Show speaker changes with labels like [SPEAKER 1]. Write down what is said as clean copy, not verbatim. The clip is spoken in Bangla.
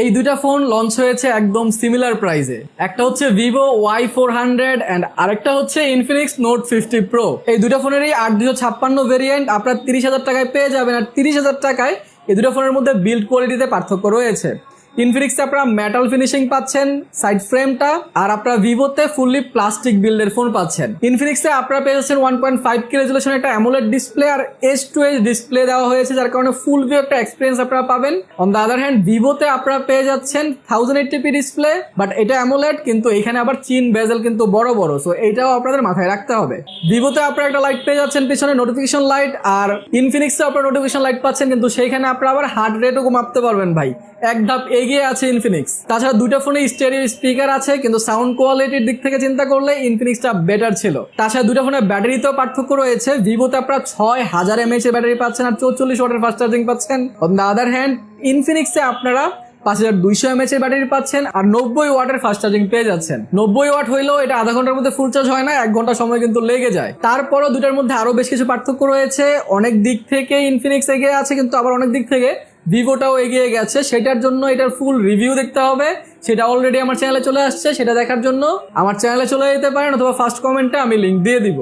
[SPEAKER 1] এই দুইটা ফোন লঞ্চ হয়েছে একদম সিমিলার প্রাইসে। একটা হচ্ছে ভিভো Y400 এন্ড আরেকটা হচ্ছে ইনফিনিক্স নোট 50 প্রো। এই দুইটা ফোনেরই 8256 ভেরিয়েন্ট আপনার 30,000 টাকায় পেয়ে যাবেন। আর 30,000 টাকায় এই দুটো ফোনের মধ্যে বিল্ড কোয়ালিটিতে পার্থক্য রয়েছে। ইনফিনিক্সে আপনারা মেটাল ফিনিশিং পাচ্ছেন সাইড ফ্রেমটা, আর আপনারা ভিভোতে ফুললি প্লাস্টিক বিল্ডের ফোন পাচ্ছেন। ইনফিনিক্সে আপনারা পেয়ে যাচ্ছেন 1.5K রেজুলেশন একটা অ্যামোলেড ডিসপ্লে আর এজ টু এজ ডিসপ্লে দেওয়া হয়েছে, যার কারণে ফুল ভিউ একটা এক্সপিরিয়েন্স আপনারা পাবেন। অন দ্য আদার হ্যান্ড ভিভোতে আপনারা পেয়ে যাচ্ছেন 1080p ডিসপ্লে, বাট এটা অ্যামোলেড, কিন্তু এখানে আবার চিন বেজেল কিন্তু বড় বড়, সো এইটাও আপনাদের মাথায় রাখতে হবে। ভিভোতে আপনারা একটা লাইট পেয়ে যাচ্ছেন পিছনে নোটিফিকেশন লাইট, আর ইনফিনিক্সে আপনারা নোটিফিকেশন লাইট পাচ্ছেন, কিন্তু সেইখানে আপনারা আবার হার্ট রেটও মাপতে পারবেন ভাই, এক ধাপ এগিয়ে আছে ইনফিনিক্স। তাছাড়া দুইটা ফোনে স্টেরিও স্পিকার আছে, কিন্তু সাউন্ড কোয়ালিটির দিক থেকে চিন্তা করলে ইনফিনিক্সটা বেটার ছিল। তাছাড়া দুইটা ফোনের ব্যাটারিতেও পার্থক্য রয়েছে। ভিভোতে আপনারা 6000 mAh এর ব্যাটারি পাচ্ছেন আর 44 ওয়াটের ফাস্ট চার্জিং পাচ্ছেন। অন দ্য আদার হ্যান্ড ইনফিনিক্সে আপনারা 5200 mAh এর ব্যাটারি পাচ্ছেন আর 90 ওয়াটের ফাস্ট চার্জিং পেয়ে যাচ্ছেন। 90 ওয়াট হইলেও এটা আধা ঘন্টার মধ্যে ফুল চার্জ হয় না, 1 ঘন্টা সময় কিন্তু লেগে যায়। তারপরও দুটার মধ্যে আরো বেশ কিছু পার্থক্য রয়েছে। অনেক দিক থেকে ইনফিনিক্স এগিয়ে আছে, কিন্তু আবার অনেক দিক থেকে ভিভোটাও এগিয়ে গেছে। সেটার জন্য এটার ফুল রিভিউ দেখতে হবে, সেটা অলরেডি আমার চ্যানেলে চলে আসছে। সেটা দেখার জন্য আমার চ্যানেলে চলে যেতে পারেন, অথবা ফার্স্ট কমেন্টে আমি লিঙ্ক দিয়ে দিব।